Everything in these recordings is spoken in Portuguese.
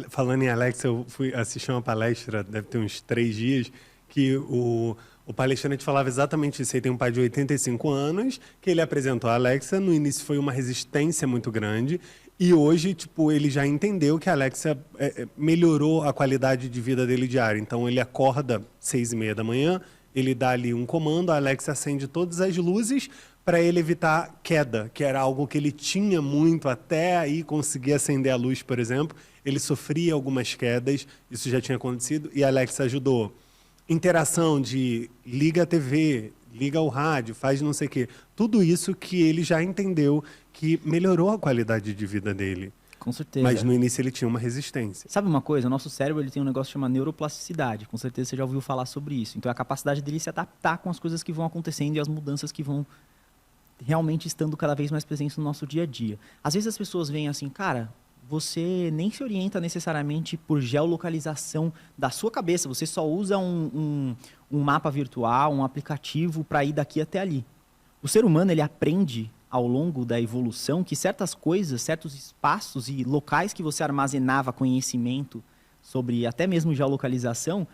Falando em Alexa, eu fui assistir uma palestra, deve ter uns 3 dias, que o palestrante falava exatamente isso. Ele tem um pai de 85 anos, que ele apresentou a Alexa. No início foi uma resistência muito grande. E hoje, tipo, ele já entendeu que a Alexa melhorou a qualidade de vida dele diária. Então, ele acorda 6h30 da manhã, ele dá ali um comando, a Alexa acende todas as luzes para ele evitar queda, que era algo que ele tinha muito até aí conseguir acender a luz, por exemplo. Ele sofria algumas quedas, isso já tinha acontecido, e a Alexa ajudou. Interação de liga a TV, liga o rádio, faz não sei o quê. Tudo isso que ele já entendeu que melhorou a qualidade de vida dele. Com certeza. Mas no início ele tinha uma resistência. Sabe uma coisa? O nosso cérebro ele tem um negócio chamado neuroplasticidade. Com certeza você já ouviu falar sobre isso. Então é a capacidade dele se adaptar com as coisas que vão acontecendo e as mudanças que vão realmente estando cada vez mais presentes no nosso dia a dia. Às vezes as pessoas veem assim, cara, você nem se orienta necessariamente por geolocalização da sua cabeça. Você só usa um mapa virtual, um aplicativo para ir daqui até ali. O ser humano ele aprende ao longo da evolução que certas coisas, certos espaços e locais que você armazenava conhecimento sobre até mesmo geolocalização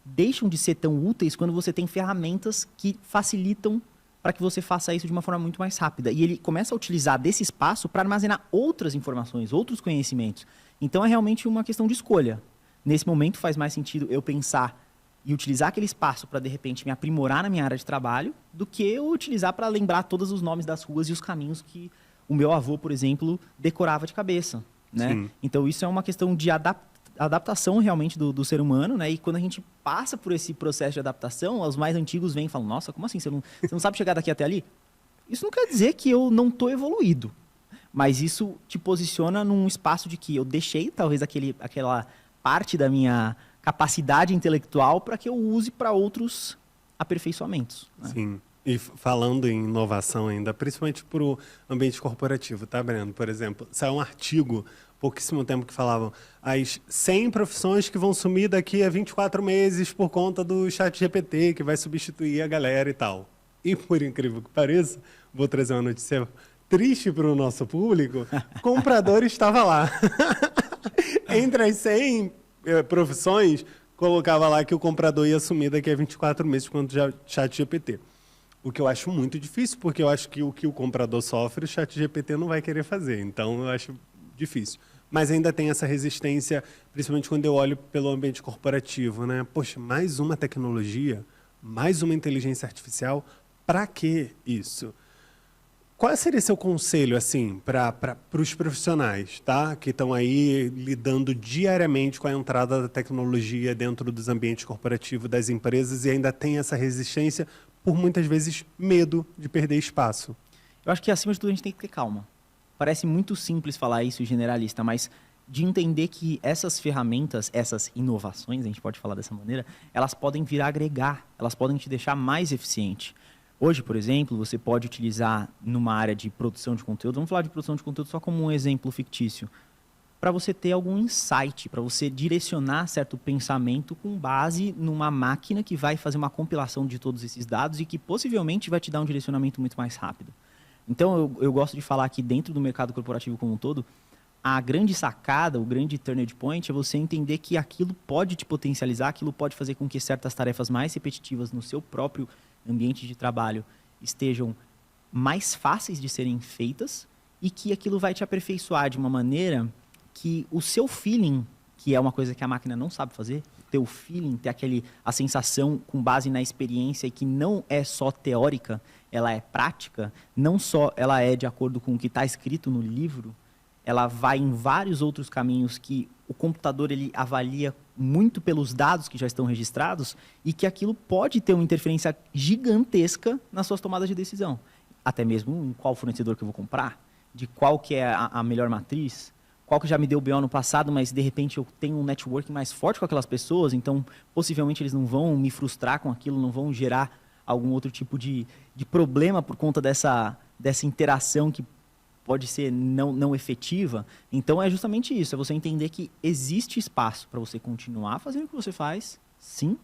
deixam de ser tão úteis quando você tem ferramentas que facilitam para que você faça isso de uma forma muito mais rápida. E ele começa a utilizar desse espaço para armazenar outras informações, outros conhecimentos. Então é realmente uma questão de escolha. Nesse momento faz mais sentido eu pensar e utilizar aquele espaço para, de repente, me aprimorar na minha área de trabalho, do que eu utilizar para lembrar todos os nomes das ruas e os caminhos que o meu avô, por exemplo, decorava de cabeça. Né? Então, isso é uma questão de adaptação realmente do ser humano, né? E quando a gente passa por esse processo de adaptação, os mais antigos vêm e falam, nossa, como assim? Você não sabe chegar daqui até ali? Isso não quer dizer que eu não estou evoluído, mas isso te posiciona num espaço de que eu deixei, talvez, aquela parte da minha capacidade intelectual para que eu use para outros aperfeiçoamentos. Né? Sim. E falando em inovação ainda, principalmente para o ambiente corporativo, tá, Breno? Por exemplo, saiu um artigo, pouquíssimo tempo, que falavam as 100 profissões que vão sumir daqui a 24 meses por conta do ChatGPT, que vai substituir a galera e tal. E, por incrível que pareça, vou trazer uma notícia triste para o nosso público, comprador estava lá. Entre as 100 profissões, colocava lá que o comprador ia assumir daqui a 24 meses quando já ChatGPT. O que eu acho muito difícil, porque eu acho que o que o comprador sofre, o ChatGPT não vai querer fazer. Então, eu acho difícil. Mas ainda tem essa resistência, principalmente quando eu olho pelo ambiente corporativo, né? Poxa, mais uma tecnologia, mais uma inteligência artificial, para que isso? Qual seria seu conselho, assim, para os profissionais, tá? Que estão aí lidando diariamente com a entrada da tecnologia dentro dos ambientes corporativos das empresas e ainda tem essa resistência por, muitas vezes, medo de perder espaço? Eu acho que, acima de tudo, a gente tem que ter calma. Parece muito simples falar isso, generalista, mas de entender que essas ferramentas, essas inovações, a gente pode falar dessa maneira, elas podem vir a agregar, elas podem te deixar mais eficiente. Hoje, por exemplo, você pode utilizar numa área de produção de conteúdo, vamos falar de produção de conteúdo só como um exemplo fictício, para você ter algum insight, para você direcionar certo pensamento com base numa máquina que vai fazer uma compilação de todos esses dados e que possivelmente vai te dar um direcionamento muito mais rápido. Então, eu gosto de falar que dentro do mercado corporativo como um todo, a grande sacada, o grande turning point é você entender que aquilo pode te potencializar, aquilo pode fazer com que certas tarefas mais repetitivas no seu próprio ambiente de trabalho estejam mais fáceis de serem feitas e que aquilo vai te aperfeiçoar de uma maneira que o seu feeling, que é uma coisa que a máquina não sabe fazer, ter o feeling, ter a sensação com base na experiência e que não é só teórica, ela é prática, não só ela é de acordo com o que está escrito no livro, ela vai em vários outros caminhos que o computador ele avalia muito pelos dados que já estão registrados e que aquilo pode ter uma interferência gigantesca nas suas tomadas de decisão. Até mesmo em qual fornecedor que eu vou comprar, de qual que é a melhor matriz, qual que já me deu BO no passado, mas de repente eu tenho um networking mais forte com aquelas pessoas, então possivelmente eles não vão me frustrar com aquilo, não vão gerar algum outro tipo de problema por conta dessa interação que pode ser não efetiva. Então é justamente isso, é você entender que existe espaço para você continuar fazendo o que você faz, sim,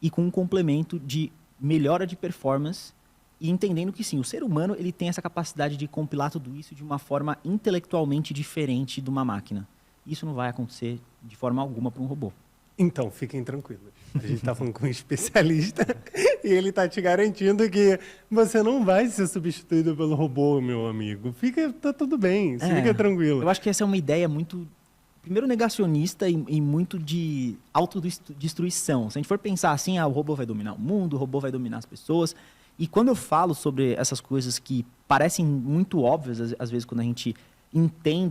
e com um complemento de melhora de performance e entendendo que sim, o ser humano ele tem essa capacidade de compilar tudo isso de uma forma intelectualmente diferente de uma máquina. Isso não vai acontecer de forma alguma para um robô. Então, fiquem tranquilos. A gente está falando com um especialista e ele está te garantindo que você não vai ser substituído pelo robô, meu amigo. Tá tudo bem, fica tranquilo. Eu acho que essa é uma ideia muito, primeiro, negacionista e muito de autodestruição. Se a gente for pensar assim, o robô vai dominar o mundo, o robô vai dominar as pessoas. E quando eu falo sobre essas coisas que parecem muito óbvias, às vezes, quando a gente entende